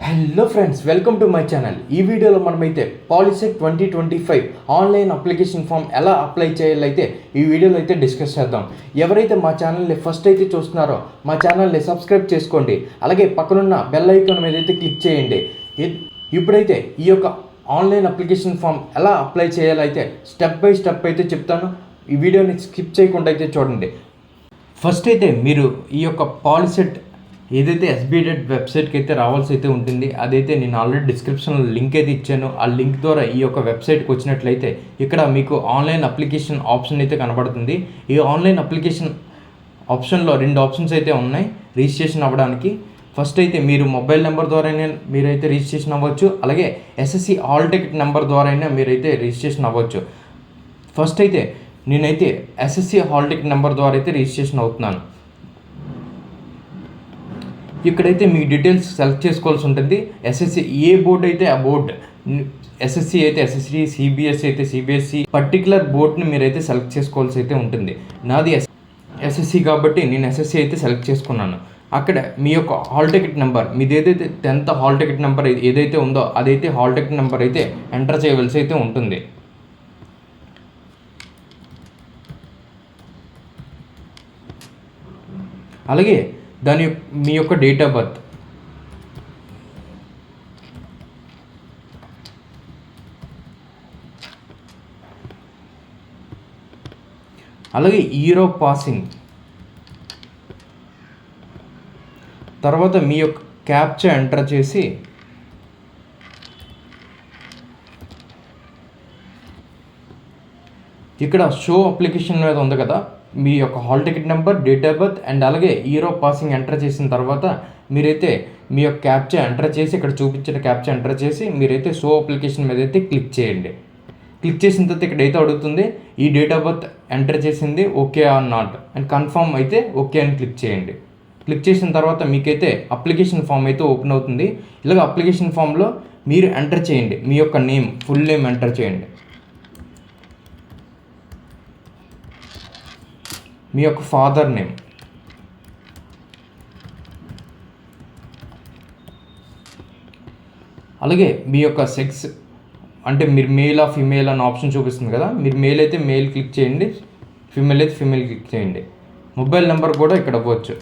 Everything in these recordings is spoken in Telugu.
Hello friends, welcome to my channel. ఈ వీడియోలో మనమైతే పాలిసెట్ 2025 ఆన్లైన్ అప్లికేషన్ ఫామ్ ఎలా అప్లై చేయాలైతే ఈ వీడియోలో అయితే డిస్కస్ చేద్దాం. ఎవరైతే మా ఛానల్ని ఫస్ట్ అయితే చూస్తున్నారో మా ఛానల్ని సబ్స్క్రైబ్ చేసుకోండి. అలాగే పక్కనున్న బెల్ ఐకాన్ మీద అయితే క్లిక్ చేయండి. ఇప్పుడైతే ఈ యొక్క ఆన్లైన్ అప్లికేషన్ ఫామ్ ఎలా అప్లై చేయాలైతే స్టెప్ బై స్టెప్ అయితే చెప్తాను. ఈ వీడియోని స్కిప్ చేయకుండా అయితే చూడండి. ఫస్ట్ అయితే మీరు ఈ యొక్క పాలిసెట్ ఏదైతే ఎస్బీడెట్ వెబ్సైట్కి అయితే రావాల్సి అయితే ఉంటుంది, అదైతే నేను ఆల్రెడీ డిస్క్రిప్షన్లో లింక్ అయితే ఇచ్చాను. ఆ లింక్ ద్వారా ఈ యొక్క వెబ్సైట్కి వచ్చినట్లయితే ఇక్కడ మీకు ఆన్లైన్ అప్లికేషన్ ఆప్షన్ అయితే కనబడుతుంది. ఈ ఆన్లైన్ అప్లికేషన్ ఆప్షన్లో 2 ఆప్షన్స్ అయితే ఉన్నాయి రిజిస్ట్రేషన్ అవ్వడానికి. ఫస్ట్ అయితే మీరు మొబైల్ నెంబర్ ద్వారానే మీరైతే రిజిస్ట్రేషన్ అవ్వచ్చు, అలాగే ఎస్ఎస్సి హాల్ టికెట్ నెంబర్ ద్వారా మీరైతే రిజిస్ట్రేషన్ అవ్వచ్చు. ఫస్ట్ అయితే నేనైతే ఎస్ఎస్సి హాల్ టికెట్ నెంబర్ ద్వారా అయితే రిజిస్ట్రేషన్ అవుతున్నాను. ఇక్కడైతే మీ డీటెయిల్స్ సెలెక్ట్ చేసుకోవాల్సి ఉంటుంది. ఎస్ఎస్సి ఏ బోర్డు అయితే ఆ బోర్డు, ఎస్ఎస్సి అయితే ఎస్ఎస్సి, సిబిఎస్సి అయితే సిబిఎస్సి, పర్టికులర్ బోర్డుని మీరైతే సెలెక్ట్ చేసుకోవాల్సి అయితే ఉంటుంది. నాది ఎస్ఎస్సి కాబట్టి నేను ఎస్ఎస్సి అయితే సెలెక్ట్ చేసుకున్నాను. అక్కడ మీ యొక్క హాల్ టికెట్ నెంబర్, మీది ఏదైతే 10th హాల్ టికెట్ నెంబర్ ఏదైతే ఉందో అదైతే హాల్ టికెట్ నెంబర్ అయితే ఎంటర్ చేయవలసి అయితే ఉంటుంది. అలాగే మీ యొక్క డేట్ ఆఫ్ బర్త్, అలాగే ఇయర్ ఆఫ్ పాసింగ్, తర్వాత మీ యొక్క క్యాప్చా ఎంటర్ చేసి ఇక్కడ షో అప్లికేషన్ మీద ఉంది కదా, మీ యొక్క hall ticket number, date of birth and అలాగే ఇయర్ ఆఫ్ పాసింగ్ ఎంటర్ చేసిన తర్వాత మీరైతే మీ యొక్క క్యాప్చా ఎంటర్ చేసి ఇక్కడ చూపించిన క్యాప్చా ఎంటర్ చేసి మీరైతే షో అప్లికేషన్ మీద అయితే క్లిక్ చేయండి. క్లిక్ చేసిన తర్వాత ఇక్కడ అయితే అడుగుతుంది ఈ డేట్ ఆఫ్ బర్త్ ఎంటర్ చేసింది okay or not and confirm అయితే ఓకే అని క్లిక్ చేయండి. క్లిక్ చేసిన తర్వాత మీకైతే అప్లికేషన్ ఫామ్ అయితే ఓపెన్ అవుతుంది. ఇలాగ అప్లికేషన్ ఫామ్లో మీరు ఎంటర్ చేయండి మీ యొక్క నేమ్, ఫుల్ నేమ్ ఎంటర్ చేయండి, మీ యొక్క ఫాదర్ నేమ్, అలాగే మీ యొక్క సెక్స్, అంటే మీరు మేల్ ఆ ఫిమేల్ అన్న ఆప్షన్ చూపిస్తుంది కదా, మీరు మేల్ అయితే మేల్ క్లిక్ చేయండి, ఫిమేల్ అయితే ఫిమేల్ క్లిక్ చేయండి. మొబైల్ నెంబర్ కూడా ఇక్కడ ఇవ్వచ్చు.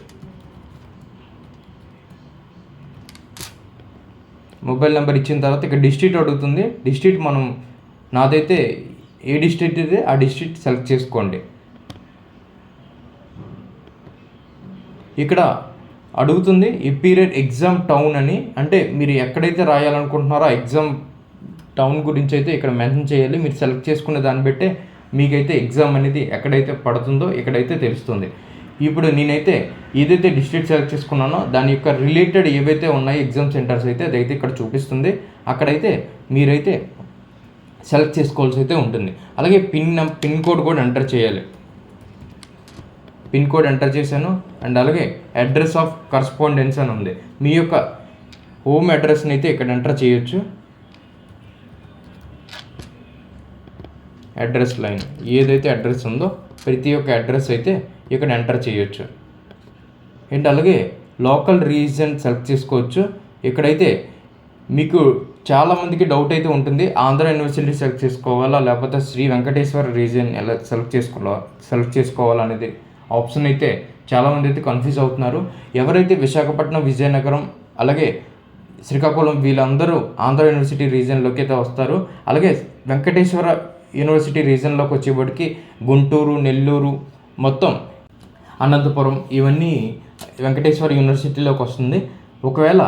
మొబైల్ నెంబర్ ఇచ్చిన తర్వాత ఇక్కడ డిస్ట్రిక్ట్ అడుగుతుంది. డిస్ట్రిక్ట్ నాదైతే ఏ డిస్ట్రిక్ట్ అయితే ఆ డిస్ట్రిక్ట్ సెలెక్ట్ చేసుకోండి. ఇక్కడ అడుగుతుంది పీరియడ్ ఎగ్జామ్ టౌన్ అని, అంటే మీరు ఎక్కడైతే రాయాలనుకుంటున్నారో ఆ ఎగ్జామ్ టౌన్ గురించి అయితే ఇక్కడ మెన్షన్ చేయాలి. మీరు సెలెక్ట్ చేసుకునే దాన్ని బట్టే మీకైతే ఎగ్జామ్ అనేది ఎక్కడైతే పడుతుందో ఇక్కడైతే తెలుస్తుంది. ఇప్పుడు నేనైతే ఏదైతే డిస్ట్రిక్ట్ సెలెక్ట్ చేసుకున్నానో దాని యొక్క రిలేటెడ్ ఏవైతే ఉన్నాయో ఎగ్జామ్ సెంటర్స్ అయితే అదైతే ఇక్కడ చూపిస్తుంది. అక్కడైతే మీరైతే సెలెక్ట్ చేసుకోవాల్సి అయితే ఉంటుంది. అలాగే పిన్ కోడ్ కూడా ఎంటర్ చేయాలి. పిన్ కోడ్ ఎంటర్ చేశాను అండ్ అలాగే అడ్రస్ ఆఫ్ కరస్పాండెన్స్ అని ఉంది. మీ యొక్క హోమ్ అడ్రస్ని అయితే ఇక్కడ ఎంటర్ చేయొచ్చు. అడ్రస్ లైన్ ఏదైతే అడ్రస్ ఉందో ప్రతి ఒక్క అడ్రస్ అయితే ఇక్కడ ఎంటర్ చేయొచ్చు. అండ్ అలాగే లోకల్ రీజన్ సెలెక్ట్ చేసుకోవచ్చు. ఇక్కడైతే మీకు చాలామందికి డౌట్ అయితే ఉంటుంది, ఆంధ్ర యూనివర్సిటీ సెలెక్ట్ చేసుకోవాలా లేకపోతే శ్రీ వెంకటేశ్వర రీజన్ ఎలా సెలెక్ట్ చేసుకోవాలనేది ఆప్షన్ అయితే చాలామంది అయితే కన్ఫ్యూజ్ అవుతున్నారు. ఎవరైతే విశాఖపట్నం, విజయనగరం అలాగే శ్రీకాకుళం వీళ్ళందరూ ఆంధ్ర యూనివర్సిటీ రీజన్లోకి అయితే వస్తారు. అలాగే వెంకటేశ్వర యూనివర్సిటీ రీజన్లోకి వచ్చేప్పటికి గుంటూరు, నెల్లూరు, మొత్తం అనంతపురం ఇవన్నీ వెంకటేశ్వర యూనివర్సిటీలోకి వస్తుంది. ఒకవేళ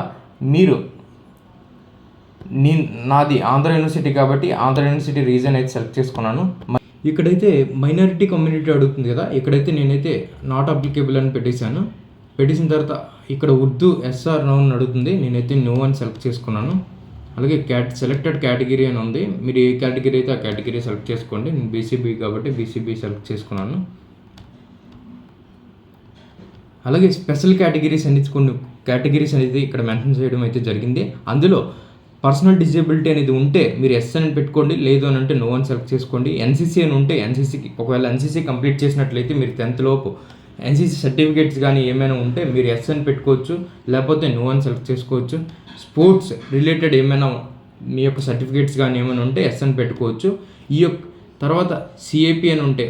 నాది ఆంధ్ర యూనివర్సిటీ కాబట్టి ఆంధ్ర యూనివర్సిటీ రీజన్ అయితే సెలెక్ట్ చేసుకున్నాను. ఇక్కడైతే మైనారిటీ కమ్యూనిటీ అడుగుతుంది కదా, ఇక్కడైతే నేనైతే నాట్ అప్లికేబుల్ అని పెట్టేశాను. పెట్టేసిన తర్వాత ఇక్కడ ఉర్దూ ఎస్ఆర్ నో అని అడుగుతుంది, నేనైతే నో అని సెలెక్ట్ చేసుకున్నాను. అలాగే సెలెక్టెడ్ కేటగిరీ అని ఉంది, మీరు ఏ కేటగిరీ అయితే ఆ కేటగిరీ సెలెక్ట్ చేసుకోండి. నేను బీసీబీ కాబట్టి బీసీబీ సెలెక్ట్ చేసుకున్నాను. అలాగే స్పెషల్ కేటగిరీస్ కొన్ని కేటగిరీస్ అనేది ఇక్కడ మెన్షన్ చేయడం అయితే జరిగింది. అందులో పర్సనల్ డిజేబిలిటీ అనేది ఉంటే మీరు ఎస్ అని పెట్టుకోండి, లేదు అని అంటే నో అని సెలెక్ట్ చేసుకోండి. ఎన్సీసీ అని ఉంటే ఒకవేళ ఎన్సీసీ కంప్లీట్ చేసినట్లయితే మీరు 10th లోపు ఎన్సీసీ సర్టిఫికేట్స్ కానీ ఏమైనా ఉంటే మీరు ఎస్ అని పెట్టుకోవచ్చు, లేకపోతే నో అని సెలెక్ట్ చేసుకోవచ్చు. స్పోర్ట్స్ రిలేటెడ్ ఏమైనా మీ యొక్క సర్టిఫికేట్స్ కానీ ఏమైనా ఉంటే ఎస్ అని పెట్టుకోవచ్చు. ఈ యొక్క తర్వాత సిఏపి అని ఉంటే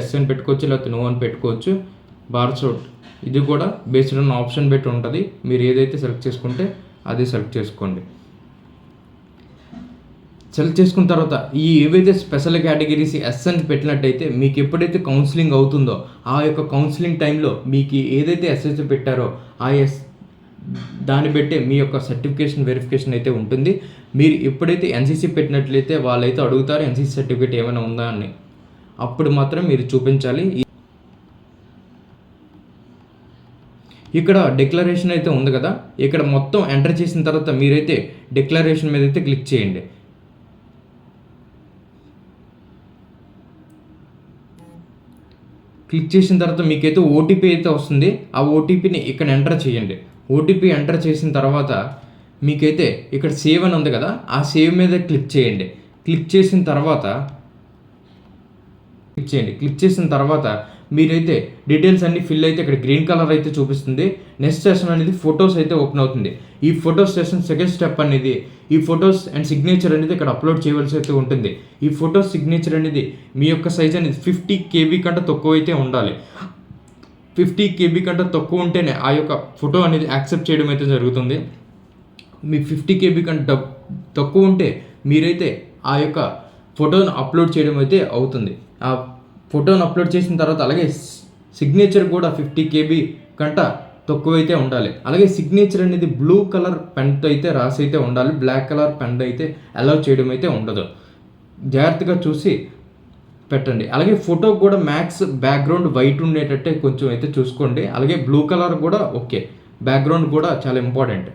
ఎస్ అని పెట్టుకోవచ్చు, లేకపోతే నో అని పెట్టుకోవచ్చు. బార్సోట్ ఇది కూడా బేస్డ్ ఆన్ ఆప్షన్ పెట్టి ఉంటుంది, మీరు ఏదైతే సెలెక్ట్ చేసుకుంటే అదే సెలెక్ట్ చేసుకోండి. సెలెక్ట్ చేసుకున్న తర్వాత ఈ ఏవైతే స్పెషల్ కేటగిరీస్ ఎస్ అని పెట్టినట్టయితే మీకు ఎప్పుడైతే కౌన్సిలింగ్ అవుతుందో ఆ యొక్క కౌన్సిలింగ్ టైంలో మీకు ఏదైతే ఎస్ఎస్ పెట్టారో ఆ దాన్ని బట్టే మీ యొక్క సర్టిఫికేషన్ వెరిఫికేషన్ అయితే ఉంటుంది. మీరు ఎప్పుడైతే ఎన్సీసీ పెట్టినట్లయితే వాళ్ళైతే అడుగుతారు ఎన్సీసీ సర్టిఫికేట్ ఏమైనా ఉందా అని, అప్పుడు మాత్రం మీరు చూపించాలి. ఇక్కడ డిక్లరేషన్ అయితే ఉంది కదా, ఇక్కడ మొత్తం ఎంటర్ చేసిన తర్వాత మీరైతే డిక్లరేషన్ మీద అయితే క్లిక్ చేయండి. క్లిక్ చేసిన తర్వాత మీకైతే ఓటీపీ అయితే వస్తుంది. ఆ ఓటీపీని ఇక్కడ ఎంటర్ చేయండి. ఓటీపీ ఎంటర్ చేసిన తర్వాత మీకైతే ఇక్కడ సేవ్ అని ఉంది కదా, ఆ సేవ్ మీద క్లిక్ చేయండి. క్లిక్ చేసిన తర్వాత మీరైతే డీటెయిల్స్ అన్ని ఫిల్ అయితే ఇక్కడ గ్రీన్ కలర్ అయితే చూపిస్తుంది. నెక్స్ట్ సెషన్ అనేది ఫొటోస్ అయితే ఓపెన్ అవుతుంది. ఈ ఫొటోస్ సెషన్ సెకండ్ స్టెప్ అనేది ఈ ఫొటోస్ అండ్ సిగ్నేచర్ అనేది ఇక్కడ అప్లోడ్ చేయవలసి అయితే ఉంటుంది. ఈ ఫొటోస్ సిగ్నేచర్ అనేది మీ యొక్క సైజ్ అనేది 50 KB కంటే తక్కువ అయితే ఉండాలి. 50 KB కంటే తక్కువ ఉంటేనే ఆ యొక్క ఫోటో అనేది యాక్సెప్ట్ చేయడం అయితే జరుగుతుంది. మీ 50 KB కంటే తక్కువ ఉంటే మీరైతే ఆ యొక్క ఫోటోను అప్లోడ్ చేయడం అయితే అవుతుంది. ఆ ఫోటోను అప్లోడ్ చేసిన తర్వాత అలాగే సిగ్నేచర్ కూడా 50 KB కంటే తక్కువైతే ఉండాలి. అలాగే సిగ్నేచర్ అనేది బ్లూ కలర్ పెన్తో అయితే రాసి అయితే ఉండాలి. బ్లాక్ కలర్ పెన్ అయితే అలౌ చేయడం అయితే ఉండదు. జాగ్రత్తగా చూసి పెట్టండి. అలాగే ఫోటో కూడా మ్యాక్స్ బ్యాక్గ్రౌండ్ వైట్ ఉండేటట్టే కొంచెం అయితే చూసుకోండి. అలాగే బ్లూ కలర్ కూడా ఓకే, బ్యాక్గ్రౌండ్ కూడా చాలా important.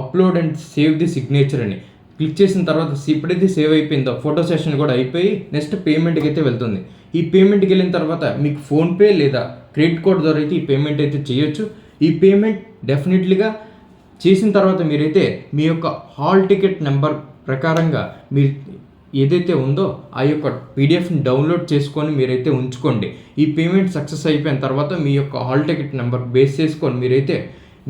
Upload and save the signature అని క్లిక్ చేసిన తర్వాత ఎప్పుడైతే సేవ్ అయిపోయిందో ఫోటో సెషన్ కూడా అయిపోయి నెక్స్ట్ పేమెంట్కి అయితే వెళ్తుంది. ఈ పేమెంట్కి వెళ్ళిన తర్వాత మీకు ఫోన్పే లేదా క్రెడిట్ కార్డ్ ద్వారా అయితే ఈ పేమెంట్ అయితే చేయొచ్చు. ఈ పేమెంట్ డెఫినెట్లీగా చేసిన తర్వాత మీరైతే మీ యొక్క హాల్ టికెట్ నెంబర్ ప్రకారంగా మీరు ఏదైతే ఉందో ఆ యొక్క పీడిఎఫ్ని డౌన్లోడ్ చేసుకొని మీరైతే ఉంచుకోండి. ఈ పేమెంట్ సక్సెస్ అయిపోయిన తర్వాత మీ యొక్క హాల్ టికెట్ నెంబర్ బేస్ చేసుకొని మీరైతే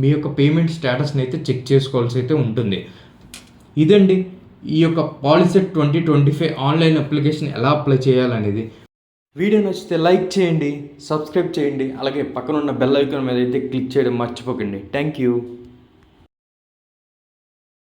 మీ యొక్క పేమెంట్ స్టేటస్ని అయితే చెక్ చేసుకోవాల్సి అయితే ఉంటుంది. ఇదండి ఈ యొక్క పాలిసెట్ 2025 ఆన్లైన్ అప్లికేషన్ ఎలా అప్లై చేయాలనేది. వీడియో నచ్చితే లైక్ చేయండి, సబ్స్క్రైబ్ చేయండి, అలాగే పక్కనున్న బెల్ ఐకాన్ మీద అయితే క్లిక్ చేయడం మర్చిపోకండి. Thank you.